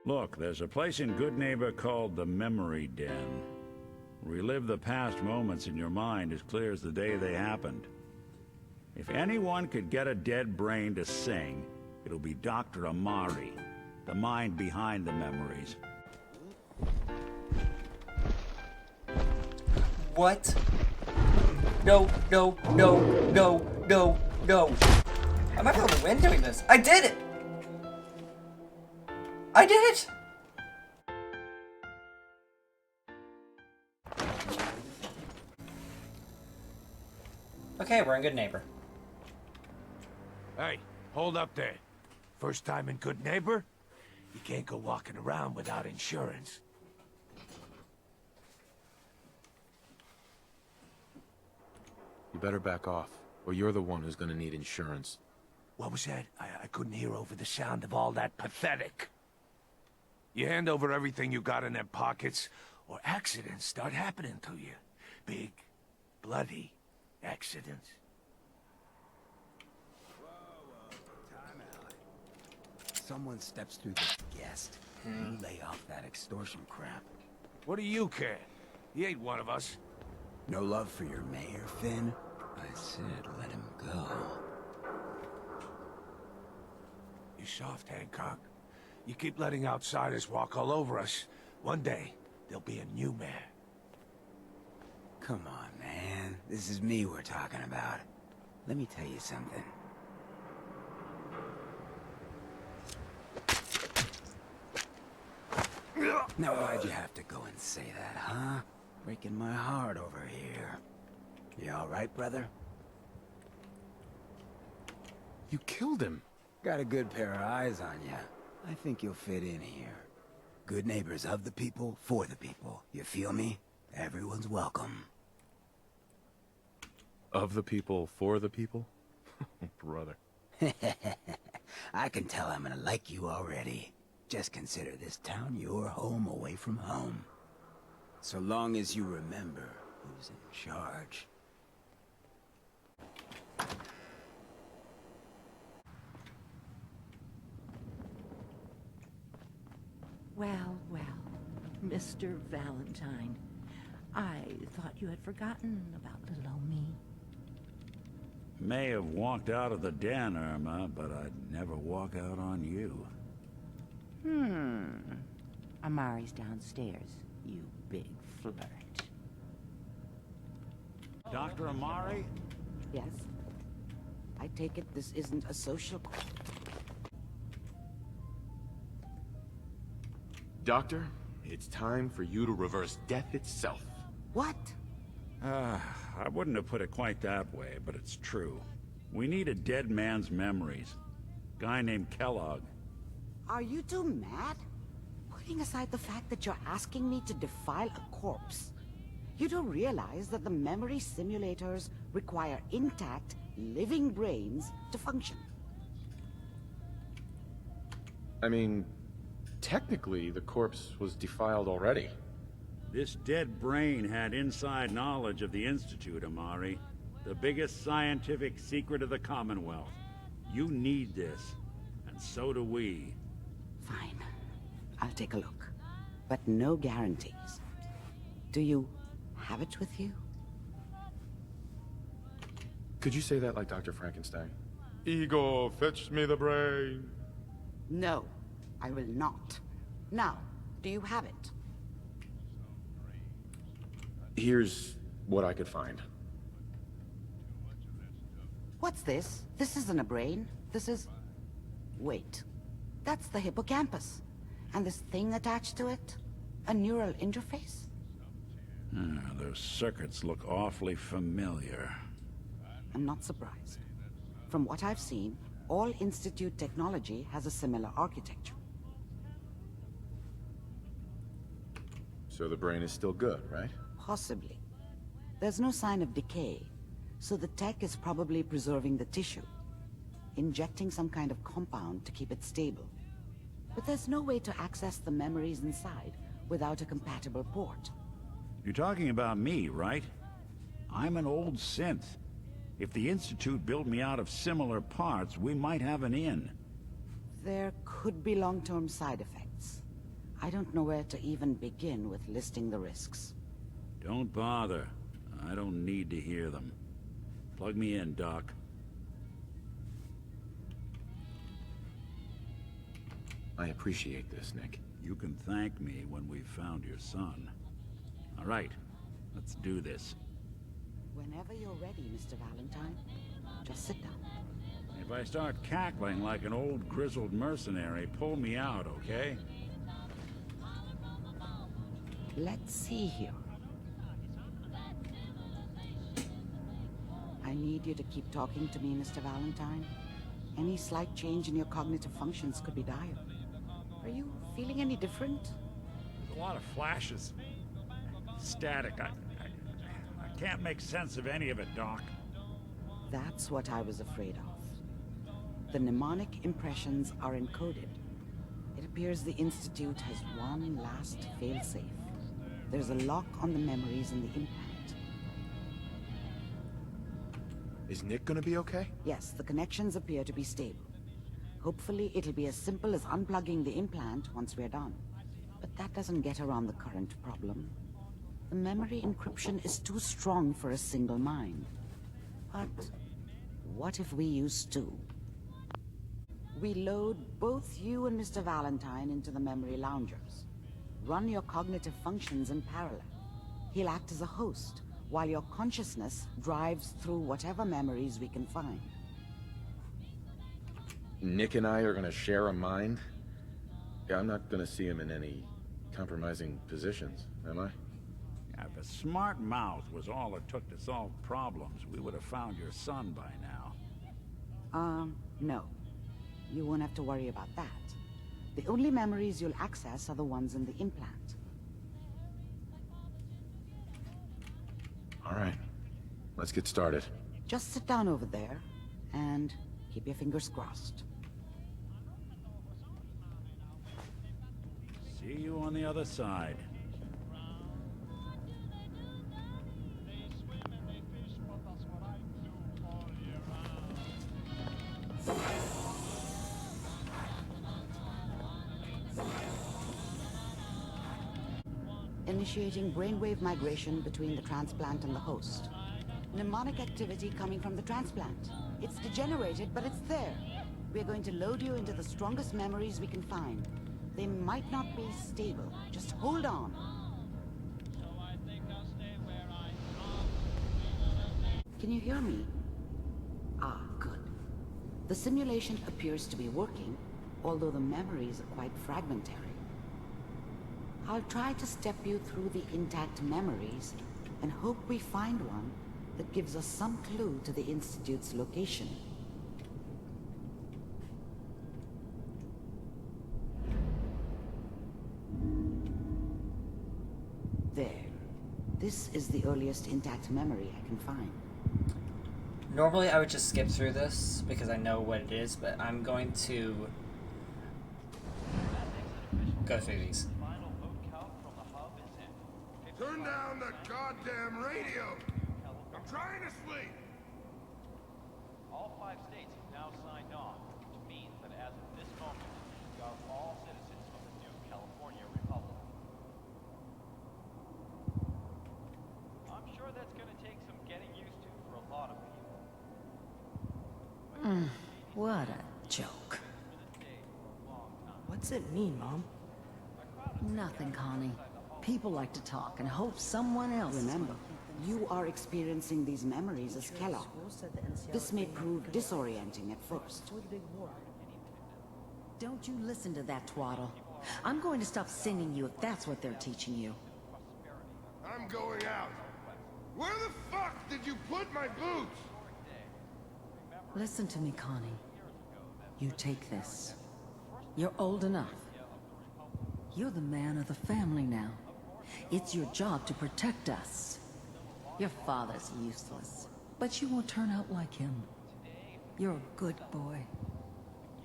Look, there's a place in Good Neighbor called the Memory Den. Relive the past moments in your mind as clear as the day they happened. If anyone could get a dead brain to sing, it'll be Doctor Amari, the mind behind the memories. What? No, no, no, no, no, no. I might feel the wind doing this. I did it! I did it! Okay, we're in Good Neighbor. Hey, hold up there. First time in Good Neighbor? You can't go walking around without insurance. You better back off, or you're the one who's gonna need insurance. What was that? I couldn't hear over the sound of all that pathetic. You hand over everything you got in them pockets, or accidents start happening to you. Big, bloody accidents. Time out. Someone steps through the guest. You lay off that extortion crap. What do you care? He ain't one of us. No love for your mayor, Finn? I said let him go. You soft, Hancock. You keep letting outsiders walk all over us. One day, there'll be a new mayor. Come on, man. This is me we're talking about. Let me tell you something. Now why'd you have to go and say that, huh? Breaking my heart over here. You alright, brother? You killed him. Got a good pair of eyes on you. I think you'll fit in here. Good neighbors of the people, for the people. You feel me? Everyone's welcome. Of the people, for the people? Brother. I can tell I'm gonna like you already. Just consider this town your home away from home. So long as you remember who's in charge. Well, well, Mr. Valentine. I thought you had forgotten about little old me. May have walked out of the den, Irma, but I'd never walk out on you. Amari's downstairs, you big flirt. Dr. Amari? Yes? I take it this isn't a social... Doctor, it's time for you to reverse death itself. What? I wouldn't have put it quite that way, but it's true. We need a dead man's memories. Guy named Kellogg. Are you two mad? Putting aside the fact that you're asking me to defile a corpse, you don't realize that the memory simulators require intact, living brains to function. I mean, technically, the corpse was defiled already. This dead brain had inside knowledge of the Institute, Amari. The biggest scientific secret of the Commonwealth. You need this, and so do we. Fine. I'll take a look. But no guarantees. Do you have it with you? Could you say that like Dr. Frankenstein? Ego, fetch me the brain. No, I will not. Now, do you have it? Here's what I could find. What's this? This isn't a brain. This is... Wait. That's the hippocampus. And this thing attached to it? A neural interface? Those circuits look awfully familiar. I'm not surprised. From what I've seen, all Institute technology has a similar architecture. So the brain is still good, right? Possibly. There's no sign of decay, so the tech is probably preserving the tissue, injecting some kind of compound to keep it stable. But there's no way to access the memories inside without a compatible port. You're talking about me, right? I'm an old synth. If the Institute built me out of similar parts, we might have an in. There could be long-term side effects. I don't know where to even begin with listing the risks. Don't bother. I don't need to hear them. Plug me in, Doc. I appreciate this, Nick. You can thank me when we've found your son. All right, let's do this. Whenever you're ready, Mr. Valentine, just sit down. If I start cackling like an old grizzled mercenary, pull me out, okay? Let's see here. I need you to keep talking to me, Mr. Valentine. Any slight change in your cognitive functions could be dire. Are you feeling any different? There's a lot of flashes. Static. I can't make sense of any of it, Doc. That's what I was afraid of. The mnemonic impressions are encoded. It appears the Institute has one last failsafe. There's a lock on the memories in the implant. Is Nick gonna be okay? Yes, the connections appear to be stable. Hopefully, it'll be as simple as unplugging the implant once we're done. But that doesn't get around the current problem. The memory encryption is too strong for a single mind. But what if we use two? We load both you and Mr. Valentine into the memory loungers. Run your cognitive functions in parallel. He'll act as a host, while your consciousness drives through whatever memories we can find. Nick and I are gonna share a mind? Yeah, I'm not gonna see him in any compromising positions, am I? Yeah, if a smart mouth was all it took to solve problems, we would have found your son by now. No. You won't have to worry about that. The only memories you'll access are the ones in the implant. All right, let's get started. Just sit down over there, and keep your fingers crossed. See you on the other side. Initiating brainwave migration between the transplant and the host. Mnemonic activity coming from the transplant. It's degenerated, but it's there. We're going to load you into the strongest memories we can find. They might not be stable. Just hold on. Can you hear me? Ah, good. The simulation appears to be working, although the memories are quite fragmentary. I'll try to step you through the intact memories and hope we find one that gives us some clue to the Institute's location. There. This is the earliest intact memory I can find. Normally I would just skip through this because I know what it is, but I'm going to go through these. Turn down the goddamn radio! I'm trying to sleep! All 5 states have now signed on, which means that as of this moment, we are all citizens of the new California Republic. I'm sure that's going to take some getting used to for a lot of people. What a joke. What's it mean, Mom? Nothing, Connie. People like to talk and hope someone else... Remember, you are experiencing these memories as Kellogg. This may prove disorienting at first. Don't you listen to that twaddle. I'm going to stop singing you if that's what they're teaching you. I'm going out. Where the fuck did you put my boots? Listen to me, Connie. You take this. You're old enough. You're the man of the family now. It's your job to protect us. Your father's useless, but you won't turn out like him. You're a good boy.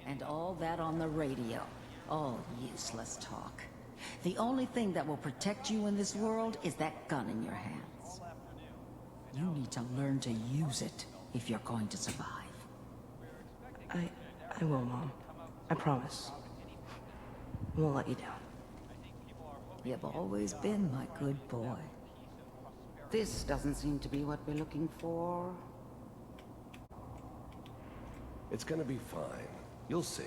And all that on the radio, all useless talk. The only thing that will protect you in this world is that gun in your hands. You need to learn to use it if you're going to survive. I will, Mom. I promise. I won't let you down. You've always been my good boy. This doesn't seem to be what we're looking for. It's gonna be fine. You'll see.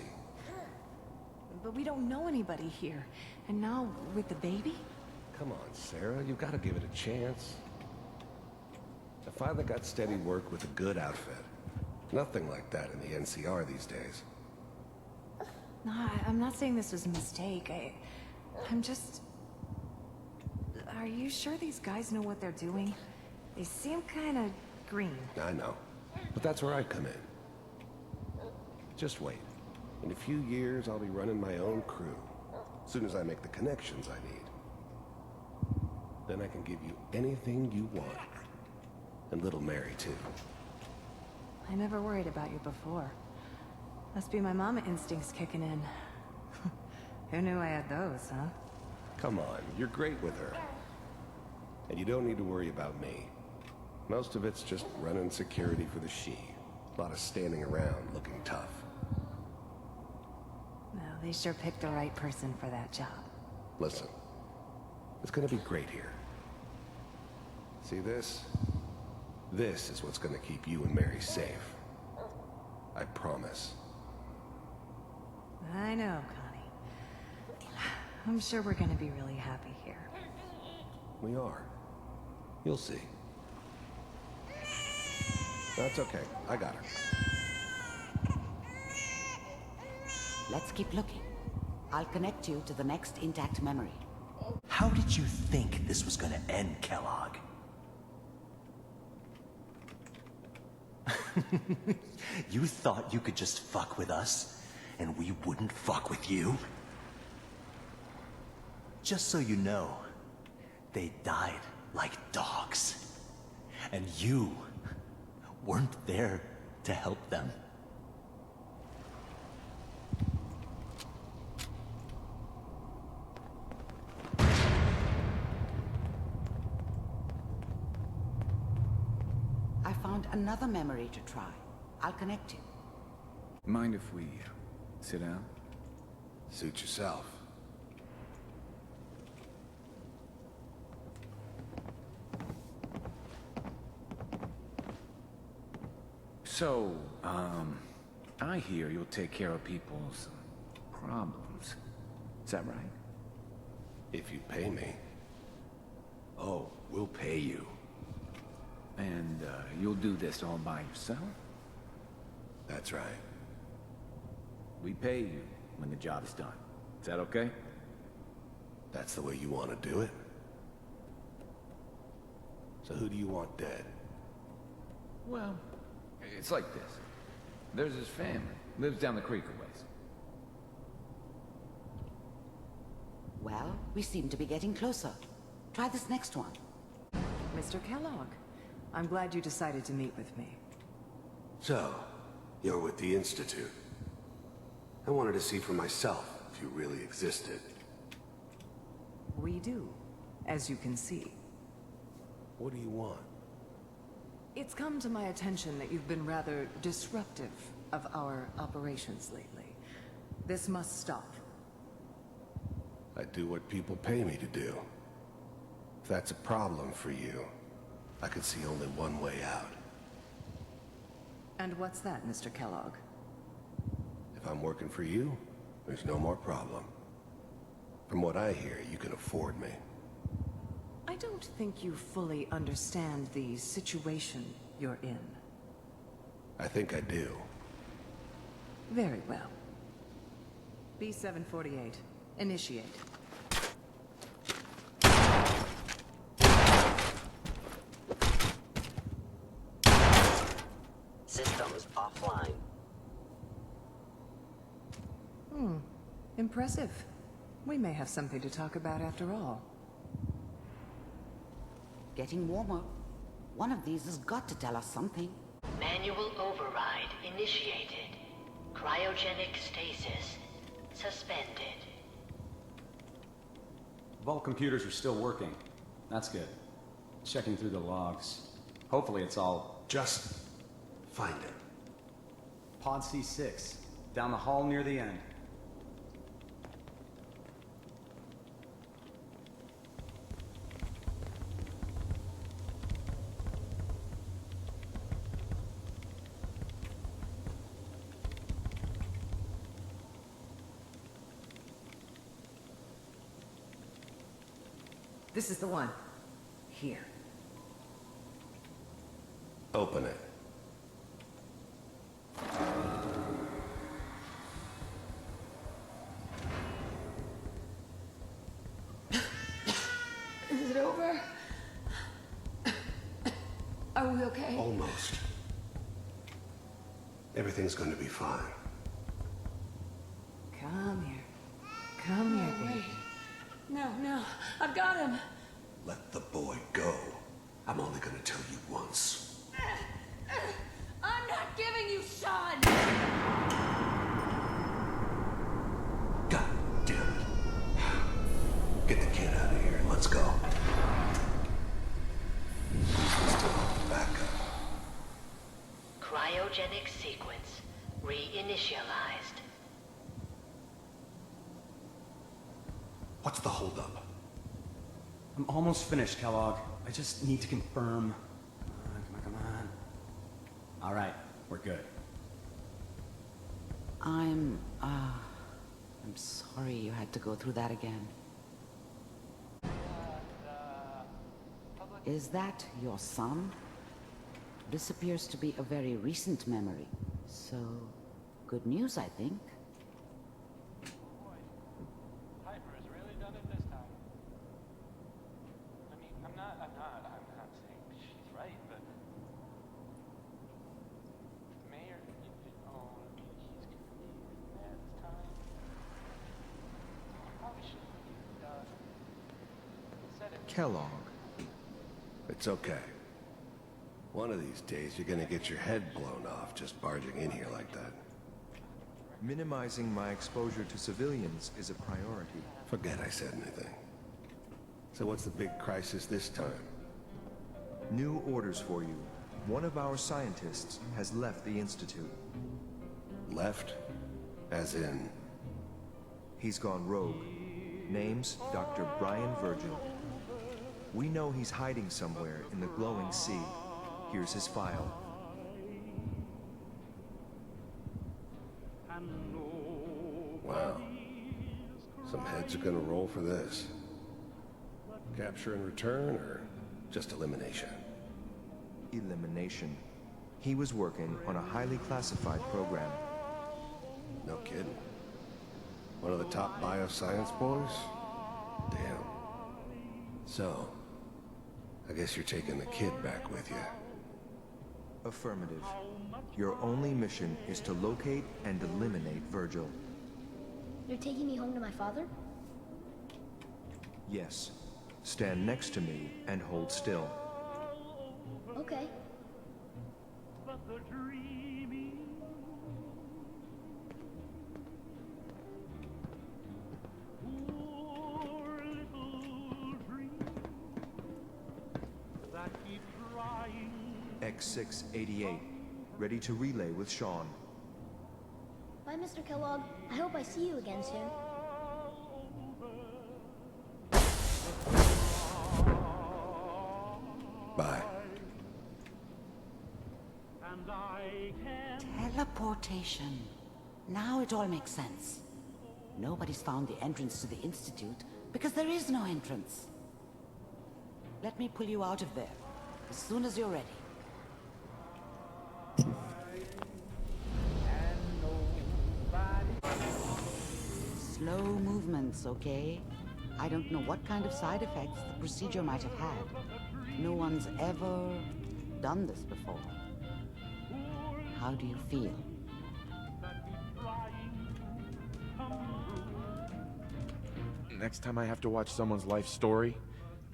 But we don't know anybody here. And now, with the baby? Come on, Sarah, you've got to give it a chance. I finally got steady work with a good outfit. Nothing like that in the NCR these days. No, I'm not saying this was a mistake. I'm just... Are you sure these guys know what they're doing? They seem kind of green. I know. But that's where I come in. Just wait. In a few years, I'll be running my own crew. As soon as I make the connections I need. Then I can give you anything you want. And little Mary, too. I never worried about you before. Must be my mama instincts kicking in. Who knew I had those, huh? Come on, you're great with her. And you don't need to worry about me. Most of it's just running security for the she. A lot of standing around looking tough. Well, they sure picked the right person for that job. Listen, it's gonna be great here. See this? This is what's gonna keep you and Mary safe. I promise. I know, Connie. I'm sure we're gonna be really happy here. We are. You'll see. That's okay. I got her. Let's keep looking. I'll connect you to the next intact memory. How did you think this was gonna end, Kellogg? You thought you could just fuck with us, and we wouldn't fuck with you? Just so you know, they died like dogs. And you weren't there to help them. I found another memory to try. I'll connect you. Mind if we sit down? Suit yourself. So, I hear you'll take care of people's problems. Is that right? If you pay me. Oh, we'll pay you. And, you'll do this all by yourself? That's right. We pay you when the job is done. Is that okay? That's the way you want to do it? So who do you want dead? Well, it's like this. There's his family. Lives down the creek a ways. Well, we seem to be getting closer. Try this next one. Mr. Kellogg, I'm glad you decided to meet with me. So, you're with the Institute. I wanted to see for myself if you really existed. We do, as you can see. What do you want? It's come to my attention that you've been rather disruptive of our operations lately. This must stop. I do what people pay me to do. If that's a problem for you, I could see only one way out. And what's that, Mr. Kellogg? If I'm working for you, there's no more problem. From what I hear, you can afford me. I don't think you fully understand the situation you're in. I think I do. Very well. B-748, initiate. Systems offline. Impressive. We may have something to talk about after all. Getting warmer. One of these has got to tell us something. Manual override initiated. Cryogenic stasis suspended. Vault computers are still working. That's good. Checking through the logs. Hopefully it's all... Just find it. Pod C6. Down the hall near the end. This is the one. Here. Open it. Is it over? Are we okay? Almost. Everything's going to be fine. Come here. Come here, baby. No, I've got him. Let the boy go. I'm only going to tell you once. I'm not giving you Sean! God damn it. Get the kid out of here and let's go. Still back up. Cryogenic sequence reinitialized. What's the holdup? I'm almost finished, Kellogg. I just need to confirm. Come on. All right, we're good. I'm sorry you had to go through that again. Is that your son? This appears to be a very recent memory. So, good news, I think. Piper has really done it this time. I mean, I'm not saying she's right, but Mayor, he's gonna be there this time. Probably shouldn't have said it. Kellogg. It's okay. One of these days, you're gonna get your head blown off just barging in here like that. Minimizing my exposure to civilians is a priority. Forget I said anything. So what's the big crisis this time? New orders for you. One of our scientists has left the Institute. Left? As in? He's gone rogue. Name's Dr. Brian Virgil. We know he's hiding somewhere in the glowing sea. Here's his file. Wow. Some heads are gonna roll for this. Capture and return, or just elimination? Elimination. He was working on a highly classified program. No kidding. One of the top bioscience boys? Damn. So, I guess you're taking the kid back with you. Affirmative. Your only mission is to locate and eliminate Virgil. You're taking me home to my father? Yes. Stand next to me and hold still. Okay. X688. Ready to relay with Sean. Bye, Mr. Kellogg. I hope I see you again soon. Bye. Teleportation. Now it all makes sense. Nobody's found the entrance to the Institute because there is no entrance. Let me pull you out of there as soon as you're ready. Slow movements, okay? I don't know what kind of side effects the procedure might have had. No one's ever done this before. How do you feel? Next time I have to watch someone's life story,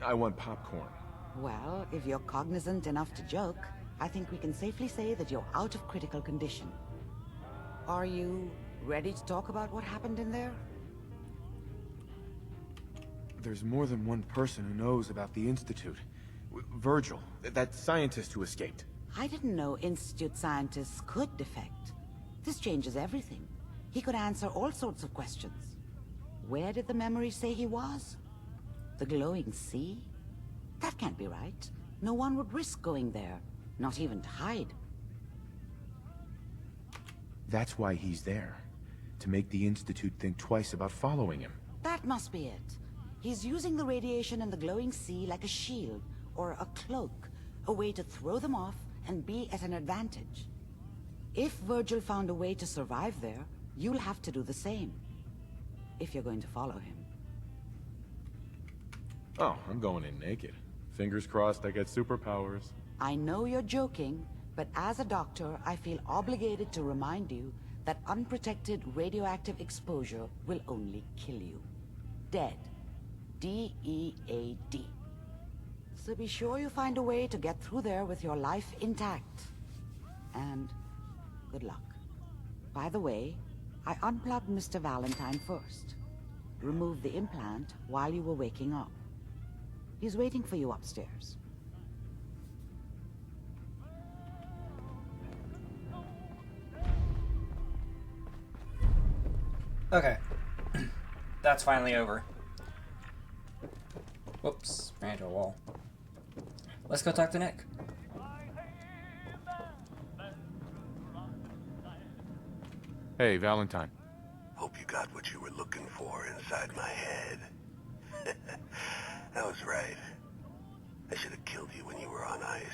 I want popcorn. Well, if you're cognizant enough to joke, I think we can safely say that you're out of critical condition. Are you ready to talk about what happened in there? There's more than one person who knows about the Institute. Virgil, that scientist who escaped. I didn't know Institute scientists could defect. This changes everything. He could answer all sorts of questions. Where did the memory say he was? The glowing sea? That can't be right. No one would risk going there, not even to hide. That's why he's there. To make the Institute think twice about following him. That must be it. He's using the radiation in the glowing sea like a shield or a cloak, a way to throw them off and be at an advantage. If Virgil found a way to survive there, you'll have to do the same, if you're going to follow him. Oh, I'm going in naked. Fingers crossed I get superpowers. I know you're joking, but as a doctor, I feel obligated to remind you that unprotected radioactive exposure will only kill you. Dead. D-E-A-D. So be sure you find a way to get through there with your life intact. And good luck. By the way, I unplugged Mr. Valentine first. Removed the implant while you were waking up. He's waiting for you upstairs. Okay. That's finally over. Whoops, ran into a wall. Let's go talk to Nick. Hey, Valentine. Hope you got what you were looking for inside my head. That was right. I should have killed you when you were on ice.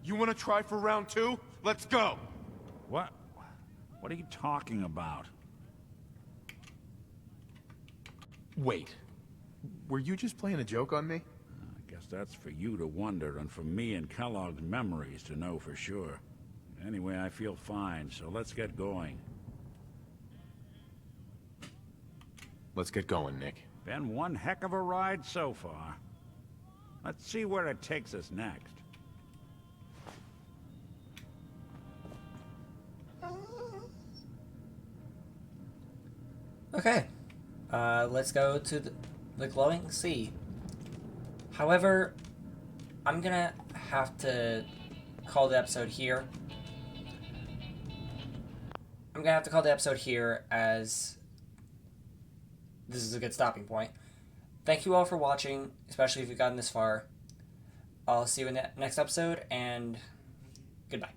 You want to try for round 2? Let's go! What? What are you talking about? Wait. Were you just playing a joke on me? I guess that's for you to wonder, and for me and Kellogg's memories to know for sure. Anyway, I feel fine, so let's get going. Let's get going, Nick. Been one heck of a ride so far. Let's see where it takes us next. Okay. Let's go to the glowing sea. However, I'm gonna have to call the episode here. I'm gonna have to call the episode here as this is a good stopping point. Thank you all for watching, especially if you've gotten this far. I'll see you in the next episode, and goodbye.